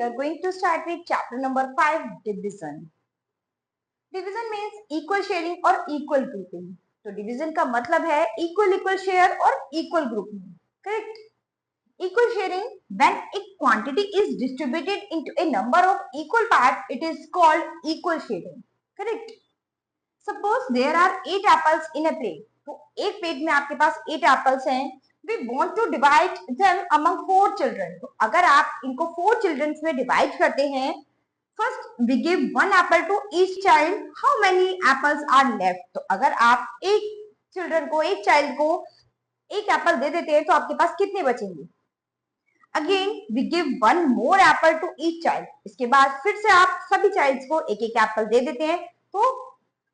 we are going to start with chapter number 5, division. Division means equal sharing और equal grouping. तो division का मतलब है equal share और equal grouping. Correct? Equal sharing, when a quantity is distributed into a number of equal parts, it is called equal sharing. Correct? Suppose there are 8 apples in a plate. तो एक plate में आपके पास 8 apples हैं. We want to divide them among 4 children. तो अगर आप इनको 4 children में डिवाइड करते हैं, first we give 1 apple to each child. How many apples are left? तो अगर आप एक चिल्ड्रन को, एक चाइल्ड को एक एप्पल दे देते हैं तो आपके पास कितने बचेंगे? Again we give 1 more apple to each child. इसके बाद फिर से आप सभी चाइल्ड्स को एक एक एप्पल दे देते हैं. तो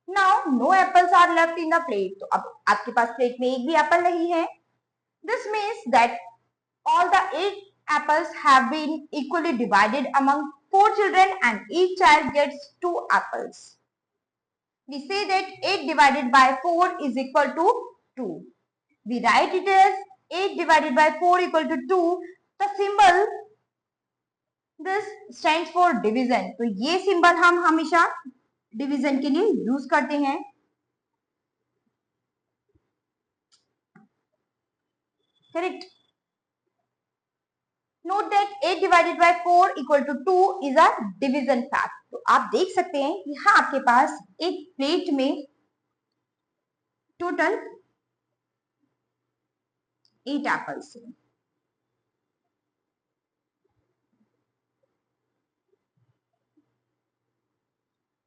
now no apples are left in the plate. तो अब आपके पास प्लेट में एक भी एप्पल नहीं है. This means that all the 8 apples have been equally divided among 4 children and each child gets 2 apples. We say that 8 divided by 4 is equal to 2. We write it as 8 divided by 4 equal to 2. The symbol this stands for division. तो ये symbol हम हमेशा division के लिए use करते हैं. Correct. Note that 8 divided by 4 equal to 2 is a division fact. तो आप देख सकते हैं यहाँ आपके पास एक प्लेट में टोटल 8 एप्पल्स हैं.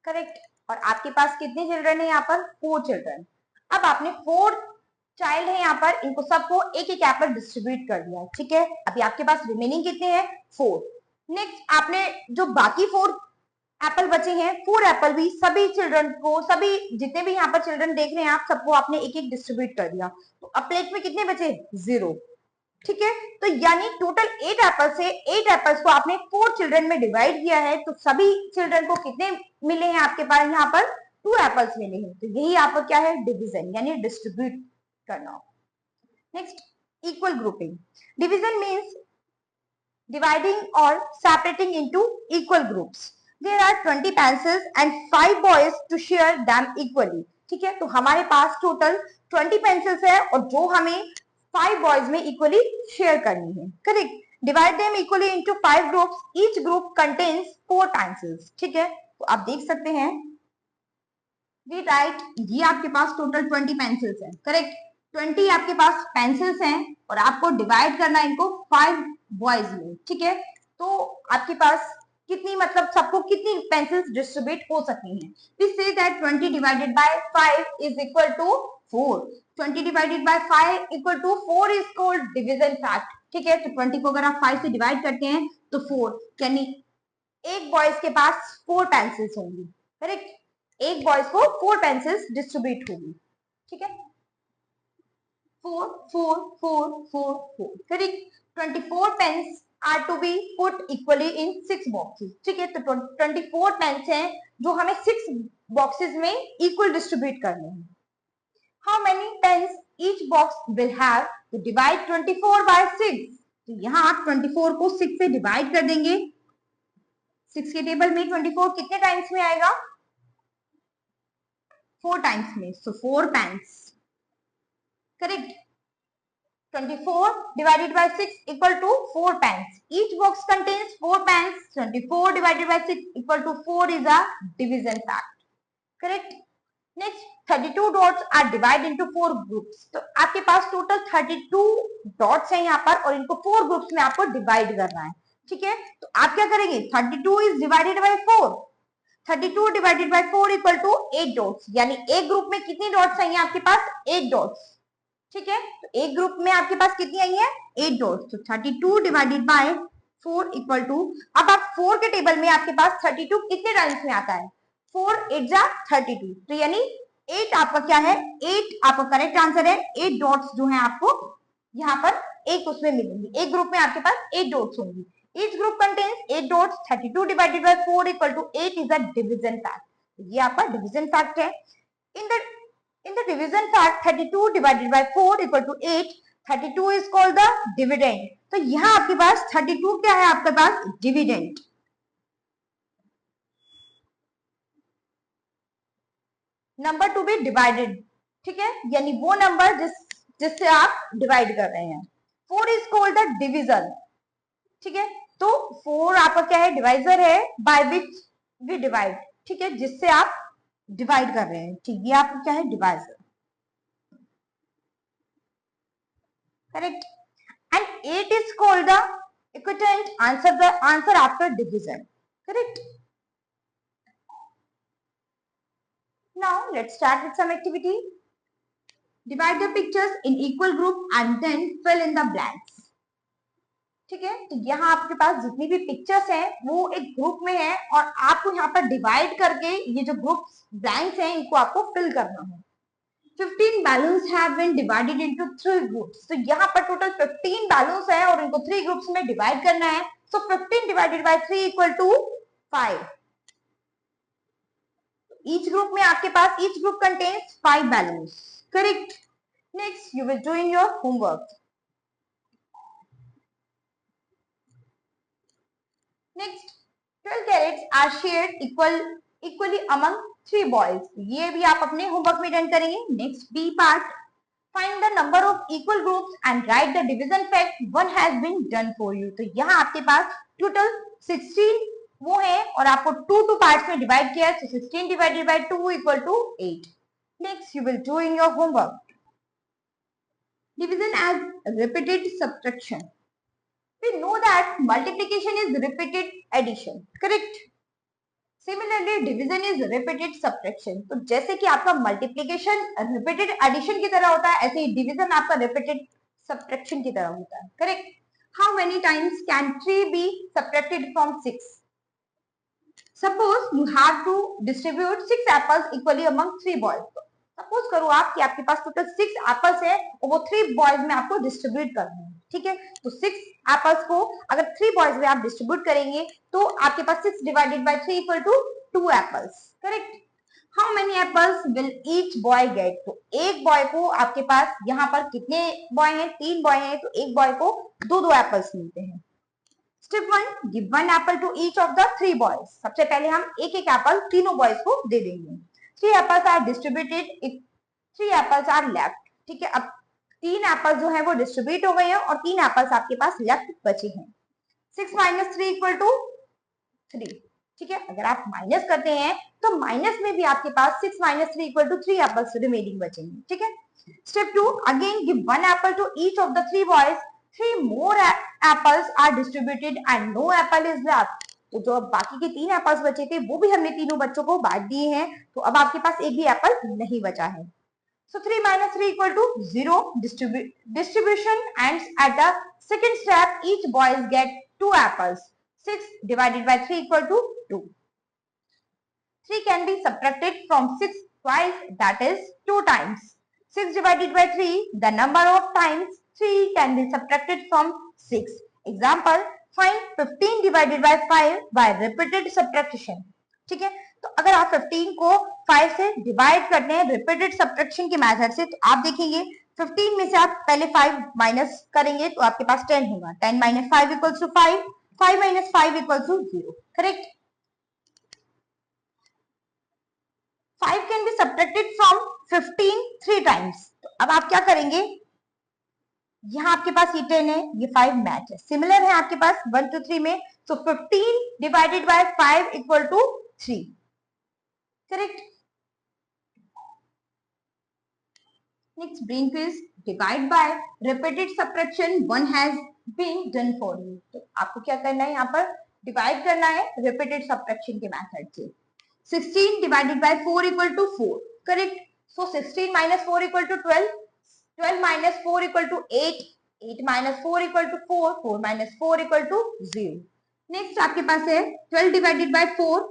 करेक्ट. और आपके पास कितने चिल्ड्रन है यहाँ पर? 4 चिल्ड्रन. अब आपने 4 चाइल्ड है यहाँ पर, इनको सबको एक एक एप्पल डिस्ट्रीब्यूट कर दिया. ठीक है. अभी आपके पास रिमेनिंग कितने हैं? 4. नेक्स्ट आपने जो बाकी 4 एप्पल बचे हैं, 4 एप्पल भी सभी चिल्ड्रन को, सभी जितने भी यहाँ पर चिल्ड्रन देख रहे हैं आप, सबको आपने एक एक डिस्ट्रीब्यूट कर दिया. तो अब प्लेट में कितने बचे? 0. ठीक है. तो यानी टोटल 8 एप्पल से 8 एप्पल्स को आपने 4 चिल्ड्रन में डिवाइड किया है. तो सभी चिल्ड्रन को कितने मिले हैं आपके पास? यहाँ पर 2 एप्पल्स मिले हैं. तो यही आपका क्या है? डिवीजन, यानी डिस्ट्रीब्यूट करना. Next, equal grouping. Division means dividing और separating into equal groups. There are 20 pencils and 5 boys to share them equally. ठीक है. तो हमारे पास टोटल 20 पेंसिल्स है और जो हमें 5 बॉयज में इक्वली शेयर करनी है. Correct. Divide them equally into 5 groups. Each group contains 4 pencils. ठीक है. तो आप देख सकते हैं, वी राइट, ये आपके पास टोटल 20 पेंसिल्स है. करेक्ट. 20 आपके पास पेंसिल्स हैं और आपको डिवाइड करना है इनको 5 बॉयज में. ठीक है. तो आपके पास कितनी, मतलब सबको कितनी पेंसिल्स डिस्ट्रीब्यूट हो सकती हैं? We say that 20 divided by 5 is equal to 4. 20 divided by 5 equal to 4 is called division fact. ठीक है. तो 20 को अगर आप 5 से डिवाइड करते हैं तो 4, यानी एक बॉयज के पास 4 पेंसिल्स होंगी. करेक्ट. एक बॉयज को 4 पेंसिल्स डिस्ट्रीब्यूट होगी. ठीक है. 4 4 4 4 4. Correct. 24 pens are to be put equally in 6 boxes. ठीक है. तो 24 पेन्स हैं जो हमें 6 बॉक्सेस में इक्वल डिस्ट्रीब्यूट करने हैं. How many pens each box will have? तो divide 24 by 6. तो यहाँ आप 24 को 6 से डिवाइड कर देंगे. 6 के टेबल में 24 कितने टाइम्स में आएगा? 4 टाइम्स में. So 4 pens. Correct. 24 divided by 6 equal to 4 pens. Each box contains 4 pens. 24 divided by 6 equal to 4 is a division fact. Correct. Next, 32 dots are divided into 4 groups. तो आपके पास टोटल 32 डॉट्स हैं यहाँ पर और इनको 4 ग्रुप्स में आपको डिवाइड करना है. ठीक है. तो आप क्या करेंगे? 32 is divided by 4. 32 divided by 4 equal to 8 dots. यानी एक ग्रुप में कितनी डॉट्स आई हैं आपके पास? 8 डॉट्स. ठीक है. तो एक ग्रुप में आपके पास कितनी आई है? 8 डॉट्स. तो 32 डिवाइडेड बाय 4 इक्वल टू, अब आप 4 के टेबल में आपके पास 32 कितने टाइम्स में आता है? 4 8 जा 32. तो यानी 8 आपका क्या है? 8 आपका करेक्ट आंसर है. 8 डॉट्स जो है आपको यहाँ पर एक उसमें मिलेंगी. एक ग्रुप में आपके पास 8 डॉट्स होंगी. Each group contains 8 dots. 32 divided by 4 equal to 8 is a division fact. ये आपका डिवीजन फैक्ट है. In the division fact 32 divided by 4 equal to 8, 32 is called the dividend. तो यहाँ आपके पास 32 क्या है? आपके पास dividend. Number to be divided, ठीक है, यानी वो नंबर जिससे आप डिवाइड कर रहे हैं। 4 इज कॉल्ड द डिविजन, ठीक है, तो 4 आपका क्या है, डिवाइजर है, बाय विच वी डिवाइड, ठीक है, जिससे आप डिवाइड कर रहे हैं, ठीक, ये आपका क्या है, divisor, correct. And 8 is called the equivalent answer after division, correct. Now let's start with some activity. Divide the pictures in equal group and then fill in the blanks, ठीक है, तो यहाँ आपके पास जितनी भी पिक्चर्स हैं वो एक ग्रुप में है और आपको यहाँ पर डिवाइड करके ये जो ग्रुप ब्लैंक्स हैं इनको आपको फिल करना है। 15 balloons have been divided into 3 groups, तो यहाँ पर टोटल 15 balloons है और इनको 3 ग्रुप्स में डिवाइड करना है। So 15 divided by 3 equal to 5। Each group में आपके पास each group contains 5 balloons, correct. Next you will do in your homework. Next 12 carrots are shared equally among 3 boys, ये भी आप अपने होमवर्क में डन करेंगे। Next B part, find the number of equal groups and write the division fact one has been done for you, तो यहाँ आपके पास total 16 वो है और आपको 2 पार्ट्स में डिवाइड किया है, तो 16 divided by 2 equal to 8। Next you will do in your homework. Division as repeated subtraction, we know that multiplication is repeated addition, correct. Similarly division is repeated subtraction, तो जैसे कि आपका मल्टीप्लिकेशन रिपीटेड एडिशन की तरह होता है, ऐसे ही डिवीजन आपका रिपीटेड सब्ट्रैक्शन की तरह होता है, correct. How many times can 3 be subtracted from 6? Suppose you have to distribute 6 apples equally among 3 boys. Suppose करो आप कि आपके पास टोटल 6 एप्पल्स है और वो 3 बॉयज में आपको डिस्ट्रीब्यूट करना है, ठीक है, तो 6 एप्पल्स को अगर 3 बॉयज में आप डिस्ट्रीब्यूट करेंगे तो आपके पास 6 divided by 3 equal to 2 apples, correct. How many apples will each boy get, तो एक बॉय को आपके पास यहाँ पर कितने बॉय हैं, 3 बॉय हैं, तो एक बॉय को 2 एप्पल्स मिलते हैं। Step 1, give 1 apple to each of the 3 boys, सबसे पहले हम एक एक एप्पल तीनों बॉयज को दे देंगे। 3 apples are distributed, 3 apples are left, ठीक है, अब 3 एप्पल्स जो है वो डिस्ट्रीब्यूट हो गए हैं और 3 एप्पल्स आपके पास लेफ्ट बचे हैं। 6 माइनस 3 इक्वल टू 3, ठीक है, अगर आप माइनस करते हैं तो माइनस में भी आपके पास 6 minus 3 equal to 3 apples remaining बचेंगे, ठीक है। Step 2, again give 1 apple to each of the 3 boys, 3 more apples are distributed and no apple is left, तो जो अब बाकी के 3 एप्पल्स बचे थे वो भी हमने तीनों बच्चों को बांट दिए हैं, तो अब आपके पास एक भी एप्पल नहीं बचा है। So 3 minus 3 equal to 0. Distribution ends at the second step. Each boys get 2 apples. 6 divided by 3 equal to 2. 3 can be subtracted from 6 twice, that is 2 times. 6 divided by 3, the number of times 3 can be subtracted from 6. Example, find 15 divided by 5 by repeated subtraction. ठीक है, तो अगर आप 15 को 5 से divide करते हैं repeated subtraction के मेथड से, तो आप देखेंगे 15 में से आप पहले 5 माइनस करेंगे तो आपके पास 10 होगा। 10 minus 5 equals to 5, 5 minus 5 equals to 0, correct. 5 can be subtracted from 15 3 times, तो अब आप क्या करेंगे, यहाँ आपके पास ये 10 है, ये 5 मैच है, सिमिलर है आपके पास 1 to 3 में, तो 15 divided by 5 equal to 3, correct. Next brain quiz, divide by repeated subtraction one has been done for you, तो आपको क्या करना है, यहाँ पर डिवाइड करना है रिपीटेड सब्ट्रैक्शन के मेथड से। 16 divided by 4 equal to 4, correct. So 16 minus 4 equal to 12, 12 minus 4 equal to 8, 8 minus 4 equal to 4, 4 minus 4 equal to 0। Next आपके पास है 12 divided by 4,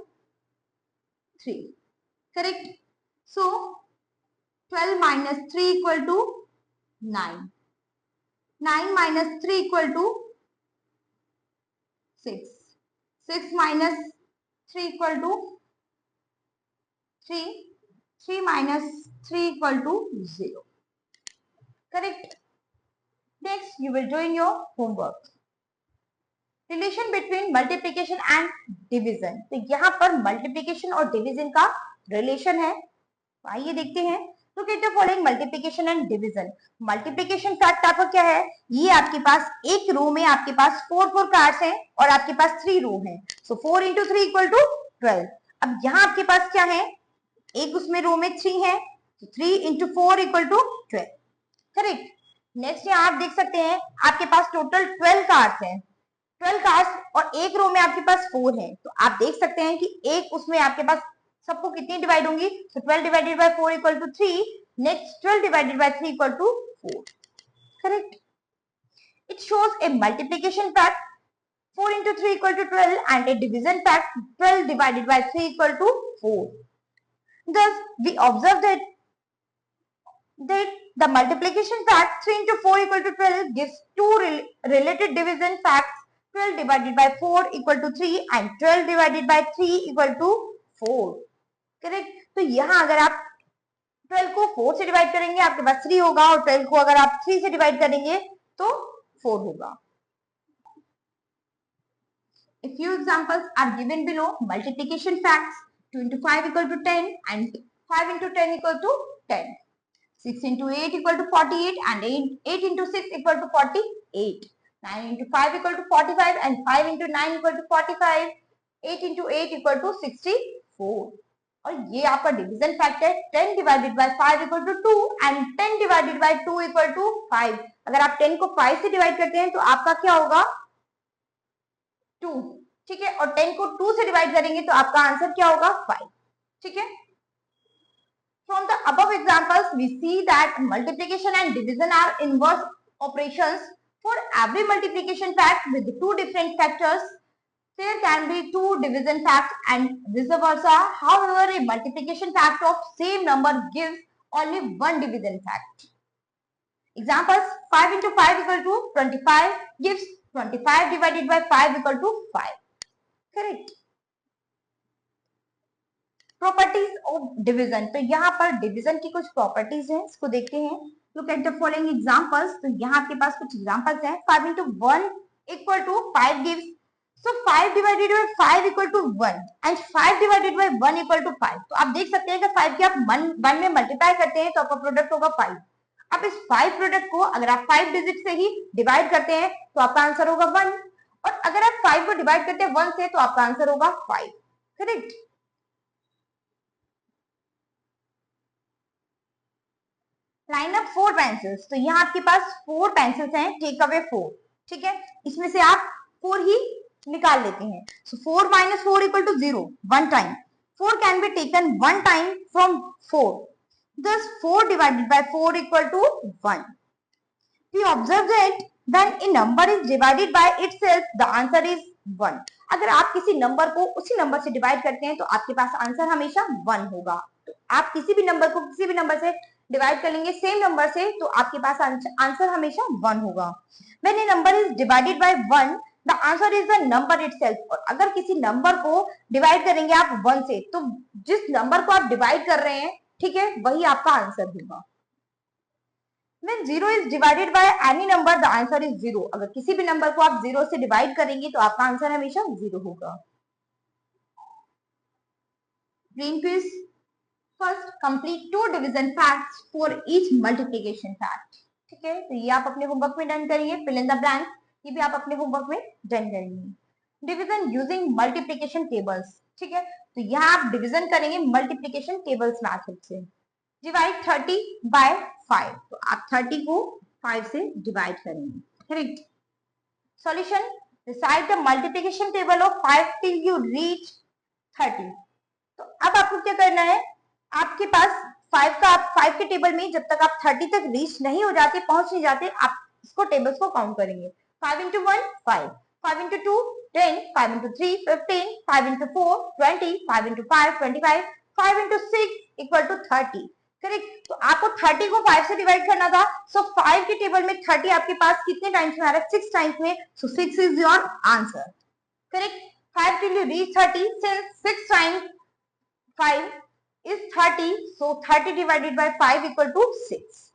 3, correct. So 12 minus 3 equal to 9. 9 minus 3 equal to 6. 6 minus 3 equal to 3. 3 minus 3 equal to 0. Correct. Next, you will do in your homework. Relation between multiplication and division. तो यहाँ पर multiplication और division का relation है. आइए देखते हैं। Look at the following multiplication and division. Multiplication fact आपका क्या है, ये आपके पास एक रो में आपके पास 4 कार्ड्स हैं और आपके पास 3 रो हैं, सो 4 इंटू 3 इक्वल टू 12। अब यहाँ आपके पास क्या है, एक उसमें रो में 3 है, तो 3 into 4 equal to 12, correct. Next यहाँ आप देख सकते हैं आपके पास टोटल 12 कार्ड्स हैं, 12 कार्ड्स और एक रो में आपके पास 4 है, तो आप देख सकते हैं कि एक उसमें आपके पास सबको कितनी डिवाइड होंगी, तो 12 divided by 4 equal to 3, next 12 divided by 3 equal to 4, correct. It shows a multiplication fact 4 into 3 equal to 12 and a division fact 12 divided by 3 equal to 4. Thus, we observe that the multiplication fact 3 into 4 equal to 12 gives two related division facts 12 divided by 4 equal to 3 and 12 divided by 3 equal to 4. Correct. तो यहाँ अगर आप 12 को 4 से divide करेंगे आपके पास 3 होगा, और 12 को अगर आप 3 से डिवाइड करेंगे तो 4 होगा। A few examples are given below. Multiplication facts: 2 into 5 equal to 10 and 5 into 10 equal to 10. 6 into 8 equal to 48 and 8 into 6 equal to 48. 9 into 5 equal to 45 and 5 into 9 equal to 45. 8 into 8 equal to 64. और ये आपका division fact है 10 divided by 5 equal to 2 and 10 divided by 2 equal to 5। अगर आप 10 को 5 से divide करते हैं तो आपका क्या होगा, 2, ठीक है, और 10 को 2 से डिवाइड करेंगे तो आपका आंसर क्या होगा, 5, ठीक है। From the above examples, we see that multiplication and division are inverse operations. For every multiplication fact with two different factors, there can be two division facts and vice versa. However, a multiplication fact of same number gives only one division fact. Examples: 5 into 5 equal to 25 gives 25 divided by 5 equal to 5. Correct. Properties of division. तो यहाँ पर division की कुछ properties हैं, इसको देखते हैं। Look at the following examples. तो यहाँ आपके पास कुछ एग्जांपल्स हैं। 5 into 1 equal to 5 gives, so 5 divided by 5 equal to 1 and 5 divided by 1 equal to 5। तो आप देख सकते हैं कि 5 के आप 1 में मल्टीप्लाई करते हैं तो आपका प्रोडक्ट होगा 5। अब इस 5 प्रोडक्ट को अगर आप 5 डिजिट से ही डिवाइड करते हैं तो आपका आंसर होगा 1, और अगर आप 5 को डिवाइड करते हैं 1 से तो आपका आंसर होगा 5, करेक्ट। Line up 4 pencils. तो यहाँ आपके पास 4 पेंसिल्स हैं, टेक अवे 4, ठीक है, इसमें से आप 4 ही निकाल लेते हैं। सो 4 minus 4 equal to 0 one time. 4 can be taken one time from 4. Thus 4 divided by 4 equal to 1. We observe that when a number is divided by itself, the answer is 1. अगर आप किसी नंबर को उसी नंबर से divide करते हैं तो आपके पास आंसर हमेशा 1 होगा। तो आप किसी भी नंबर को किसी भी नंबर से डिवाइड कर लेंगे सेम नंबर से तो आपके पास आंसर हमेशा 1 होगा। When a number is divided by 1, the answer is the number itself. और अगर किसी नंबर को डिवाइड करेंगे आप 1 से तो जिस नंबर को आप डिवाइड कर रहे हैं, ठीक है, वही आपका आंसर होगा। When 0 is divided by any number, the answer is 0. अगर किसी भी नंबर को आप 0 से डिवाइड करेंगे तो आपका आंसर हमेशा 0 होगा। Brain quiz. First, complete 2 division facts for each multiplication fact. ठीक है, तो ये आप अपने होमवर्क में डन करिए। Fill in the blank, ये भी आप अपने होमवर्क में डन करेंगे। Division using multiplication tables. ठीक है, तो यहाँ आप डिविजन करेंगे मल्टीप्लीकेशन टेबल्स मैथड से। डिवाइड 30 बाय 5, तो आप 30 को 5 से डिवाइड करेंगे, correct. Solution: recite the multiplication table of 5 till you reach 30। तो अब आपको क्या करना है, आपके पास 5 के टेबल में जब तक आप 30 तक रीच नहीं हो जाते, पहुंच नहीं जाते, आप इसको टेबल्स को काउंट करेंगे। 5 into 1 5, 5 into 2 10, 5 into 3 15, 5 into 4 20, 5 into 5 25, 5 into 6 equal to 30, correct. तो आपको 30 को 5 से डिवाइड करना था, सो 5 के टेबल में 30 आपके पास कितने टाइम्स में आ रहा है, 6 टाइम्स में, सो 6 is your answer, correct. 5 till you reach 30, since 6 times 5 is 30, so 30 divided by 5 equal to 6.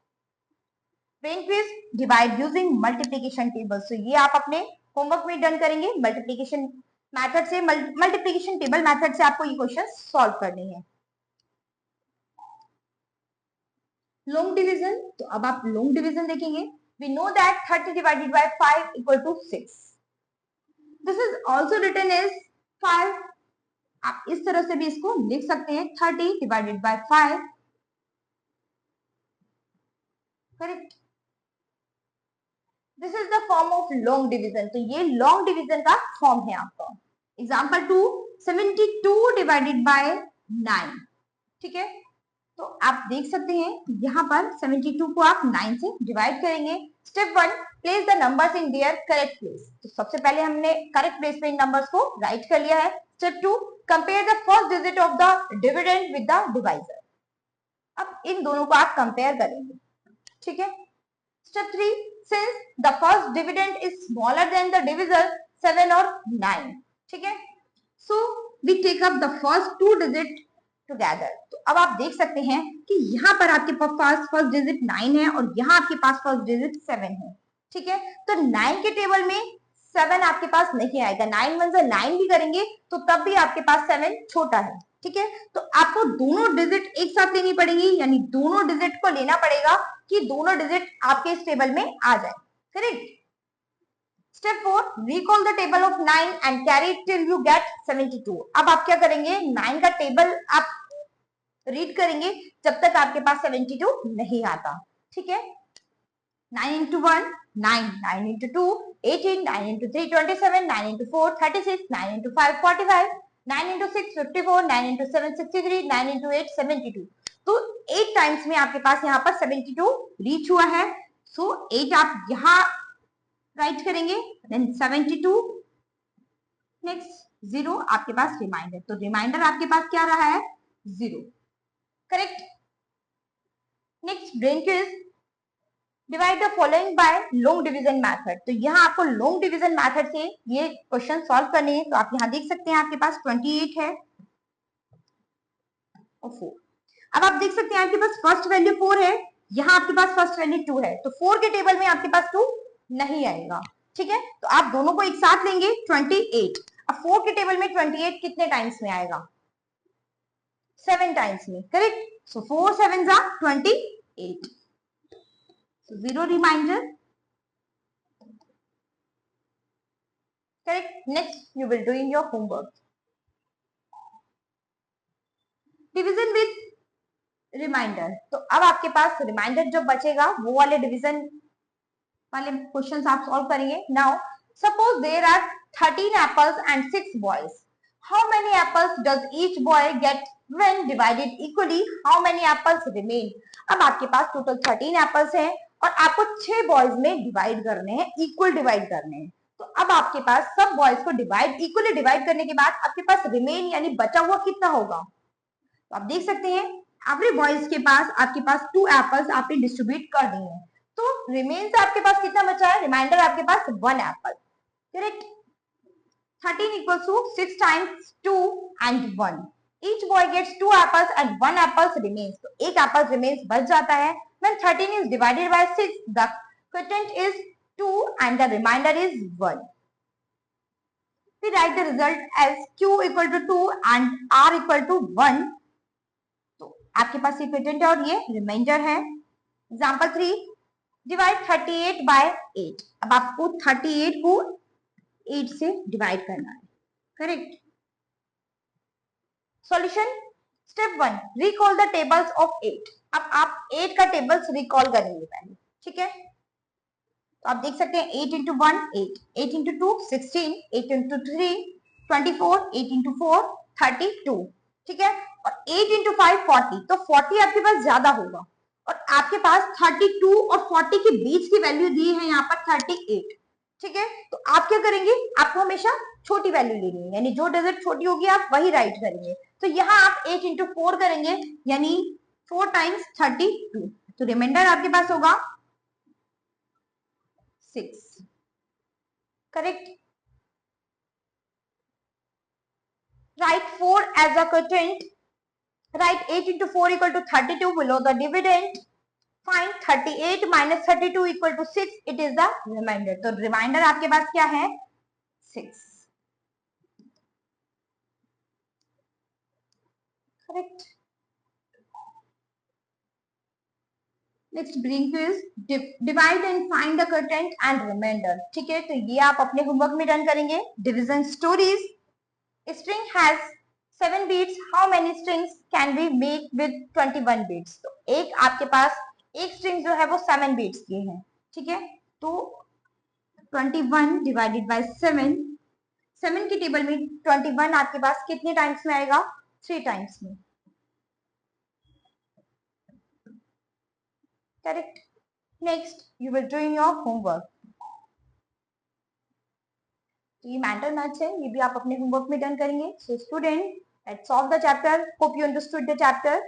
Brain quiz, divide using multiplication table. So ये आप अपने होमवर्क में डन करेंगे। मल्टीप्लिकेशन मेथड से, मल्टीप्लिकेशन टेबल मेथड से आपको ये क्वेश्चन सॉल्व करने हैं। लॉन्ग डिवीजन, तो अब आप लॉन्ग डिवीजन देखेंगे. We know that 30 divided by 5 equal to 6. This is also written as 5. आप इस तरह से भी इसको लिख सकते हैं, 30 divided by 5. Correct. This is the form of long division. तो ये लॉन्ग डिवीजन का फॉर्म है आपका. Example 2, 72 divided by 9. ठीक है, तो आप देख सकते हैं यहाँ पर 72 को आप 9 से डिवाइड करेंगे. Step 1, place the numbers in their correct place. तो सबसे पहले हमने करेक्ट प्लेस पे इन नंबर्स को राइट कर लिया है. Step 2, compare the first digit of the dividend with the divisor. अब इन दोनों को आप कंपेयर करेंगे. ठीक है. Step 3, since the first dividend is smaller than the divisor 7 और 9. ठीक है, so we take up the first two digit together. तो अब आप देख सकते हैं कि यहाँ पर आपके पास फर्स्ट डिजिट 9 है और यहाँ आपके पास फर्स्ट डिजिट 7 है. ठीक है, तो 9 के टेबल में 7 आपके पास नहीं आएगा. 9 वन से 9 भी करेंगे तो तब भी आपके पास 7 छोटा है. ठीक है, तो आपको दोनों डिजिट एक साथ लेनी पड़ेगी, यानी दोनों डिजिट को लेना पड़ेगा कि दोनों डिजिट आपके इस टेबल में आ जाए. Correct. Step 4, recall the table of 9 and carry it till you get 72. अब आप क्या करेंगे, 9 का टेबल आप रीड करेंगे जब तक आपके पास 72 नहीं आता. ठीक है, 9 into 1 9, 9 into 2 18, 9 into 3 27, 9 into 4 36, 9 into 5 45, 9 into 6 54, 9 into 7 63, 9 into 8 72. तो 8 टाइम्स में आपके पास यहाँ पर 72 रीच हुआ है. सो 8 आप यहाँ राइट करेंगे, देन 72, नेक्स्ट 0 आपके पास रिमाइंडर. तो रिमाइंडर आपके पास क्या रहा है, 0. Correct. Next brain quiz, divide the following bye long division method. तो यहाँ आपको लॉन्ग डिवीजन मेथड से ये क्वेश्चन सॉल्व करने हैं. तो आप यहाँ देख सकते हैं आपके पास 28 है और 4. अब आप देख सकते हैं आपके पास फर्स्ट वैल्यू 4 है, यहाँ आपके पास फर्स्ट वैल्यू 2 है. तो 4 के टेबल में आपके पास 2 नहीं आएगा. ठीक है, तो आप दोनों को एक साथ लेंगे 28. अब 4 के टेबल में 28 कितने टाइम्स में आएगा, 7 टाइम्स में. करेक्ट. सो 4 7 जा 28. So 0 reminder. Correct. Next, you will doing your homework. Division with reminder. तो अब आपके पास रिमाइंडर जो बचेगा वो वाले डिवीजन वाले क्वेश्चंस आप सॉल्व करेंगे. Now suppose there are 13 apples and 6 boys. How many apples does each boy get when divided equally? How many apples remain? अब आपके पास टोटल 13 एप्पल्स हैं और आपको 6 बॉयज में डिवाइड करने हैं, इक्वल डिवाइड करने हैं. तो अब आपके पास सब बॉयज को डिवाइड इक्वली डिवाइड करने के बाद आपके पास रिमेन यानी बचा हुआ कितना होगा. तो आप देख सकते हैं एवरी बॉयज के पास आपके पास 2 एप्पल्स आपने डिस्ट्रीब्यूट कर दिए हैं. तो रिमेन से आपके पास कितना बचा है, रिमाइंडर आपके पास 1 Apple. Correct. 13 equals to 6 times 2 and 1. Each boy gets 2 apples and 1 apple remains. तो एक एप्पल remains बच जाता है. When 13 is divided by 6, the quotient is 2 and the remainder is 1. We write the result as Q equal to 2 and R equal to 1. तो आपके पास ये quotient है और ये remainder है. Example 3, divide 38 by 8. अब आपको 38 को 8 से डिवाइड करना है. Correct. Solution. Step 1, recall the tables of 8. अब आप 8 का टेबल्स रिकॉल करेंगे पहले. ठीक है, तो आप देख सकते हैं 8 इंटू 1 8, 8 इंटू 2 16, 8 इंटू 3 24, 8 इंटू 4 32. ठीक है, और 8 इंटू 5 40. तो 40 आपके पास ज्यादा होगा और आपके पास 32 और 40 के बीच की वैल्यू दी है यहाँ पर 38. ठीक है, तो आप क्या करेंगे, आपको हमेशा छोटी वैल्यू लेनी है, यानी जो डिजिट छोटी होगी आप वही राइट करेंगे. तो यहाँ आप 8 इंटू 4 करेंगे यानी 4 टाइम्स 32. तो रिमाइंडर आपके पास होगा 6. Correct. Write 4 as a quotient. Write 8 into 4 equal to 32 below the dividend. Find 38 minus 32 equal to 6. It is the remainder. तो रिमाइंडर आपके पास क्या है, 6. Correct. Next brain quiz, divide and find the content and reminder. ठीक है, तो ये आप अपने होमवर्क में डन करेंगे। Division stories, string has 7 beats, how many strings can we make with 21 beats? तो एक आपके पास एक स्ट्रिंग जो है वो 7 बीट्स की है। ठीक है, तो 21 डिवाइडेड बाय 7, 7 की टेबल में 21 आपके पास कितने टाइम्स में आएगा? 3 टाइम्स में। Correct. Next you will do in your homework. तो ये मेंटल मैथ्स है, ये भी आप अपने होमवर्क में डन करेंगे। So student, let's solve the chapter. Hope you understood the chapter.